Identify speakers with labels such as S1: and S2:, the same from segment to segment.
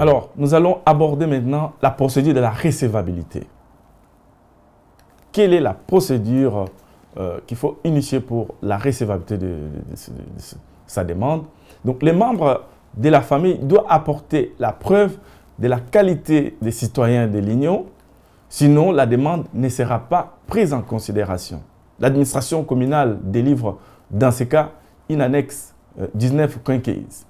S1: Alors, nous allons aborder maintenant la procédure de la recevabilité. Quelle est la procédure qu'il faut initier pour la recevabilité de sa demande? Donc, les membres de la famille doivent apporter la preuve de la qualité des citoyens de l'Union, sinon la demande ne sera pas prise en considération. L'administration communale délivre dans ce cas une annexe 19 quinquise.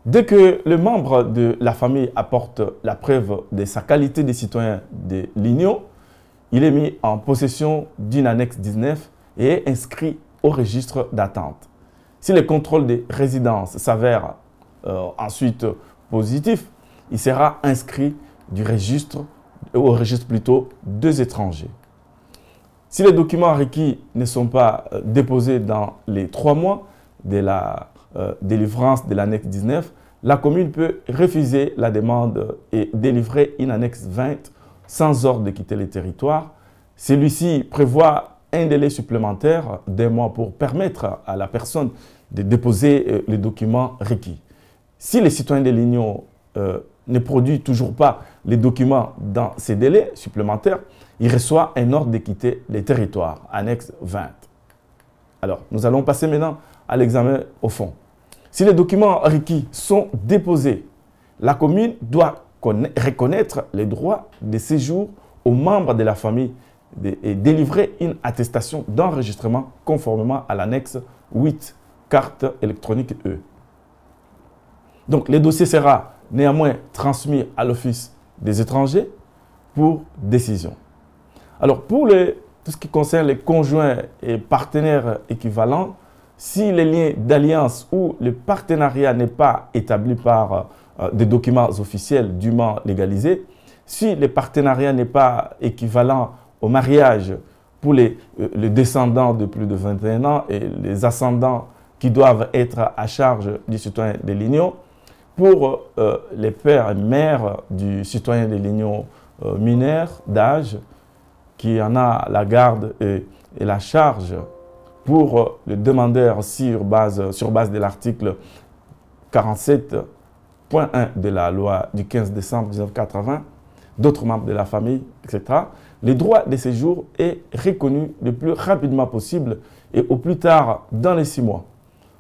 S1: Dès que le membre de la famille apporte la preuve de sa qualité de citoyen de l'Union, il est mis en possession d'une annexe 19 et est inscrit au registre d'attente. Si le contrôle des résidences s'avère ensuite positif, il sera inscrit au registre plutôt des étrangers. Si les documents requis ne sont pas déposés dans les 3 mois de la délivrance de l'annexe 19, la commune peut refuser la demande et délivrer une annexe 20 sans ordre de quitter le territoire. Celui-ci prévoit un délai supplémentaire d'1 mois pour permettre à la personne de déposer les documents requis. Si les citoyens de l'Union ne produisent toujours pas les documents dans ces délais supplémentaires, il reçoit un ordre de quitter le territoire, annexe 20. Alors, nous allons passer maintenant à l'examen au fond. Si les documents requis sont déposés, la commune doit reconnaître les droits de séjour aux membres de la famille et délivrer une attestation d'enregistrement conformément à l'annexe 8, carte électronique E. Donc, le dossier sera néanmoins transmis à l'Office des étrangers pour décision. Alors, pour tout ce qui concerne les conjoints et partenaires équivalents, si les liens d'alliance ou le partenariat n'est pas établi par des documents officiels dûment légalisés, si le partenariat n'est pas équivalent au mariage pour les descendants de plus de 21 ans et les ascendants qui doivent être à charge du citoyen de l'Union, pour les pères et mères du citoyen de l'Union mineur d'âge, qui en a la garde et la charge pour le demandeur sur base de l'article 47.1 de la loi du 15 décembre 1980, d'autres membres de la famille, etc., le droit de séjour est reconnu le plus rapidement possible et au plus tard dans les 6 mois.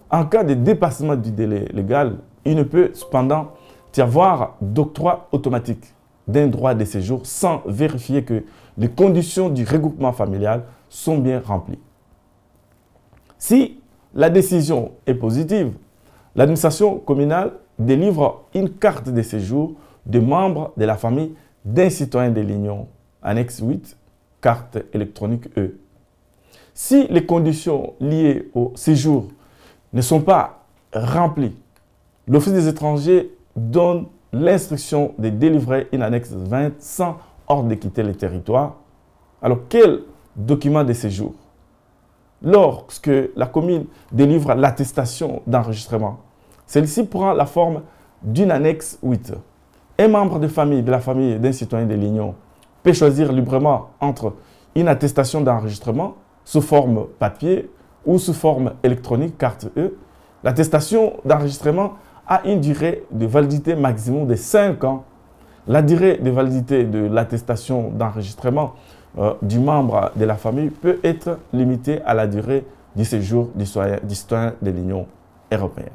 S1: En cas de dépassement du délai légal, il ne peut cependant y avoir d'octroi automatique d'un droit de séjour sans vérifier que les conditions du regroupement familial sont bien remplies. Si la décision est positive, l'administration communale délivre une carte de séjour de membres de la famille d'un citoyen de l'Union, annexe 8, carte électronique E. Si les conditions liées au séjour ne sont pas remplies, l'Office des étrangers donne l'instruction de délivrer une annexe 20 sans ordre de quitter le territoire. Alors, quel document de séjour? Lorsque la commune délivre l'attestation d'enregistrement, celle-ci prend la forme d'une annexe 8. Un membre de la famille d'un citoyen de l'Union peut choisir librement entre une attestation d'enregistrement sous forme papier ou sous forme électronique, carte E. L'attestation d'enregistrement a une durée de validité maximum de 5 ans. La durée de validité de l'attestation d'enregistrement du membre de la famille peut être limitée à la durée du séjour du citoyen de l'Union européenne.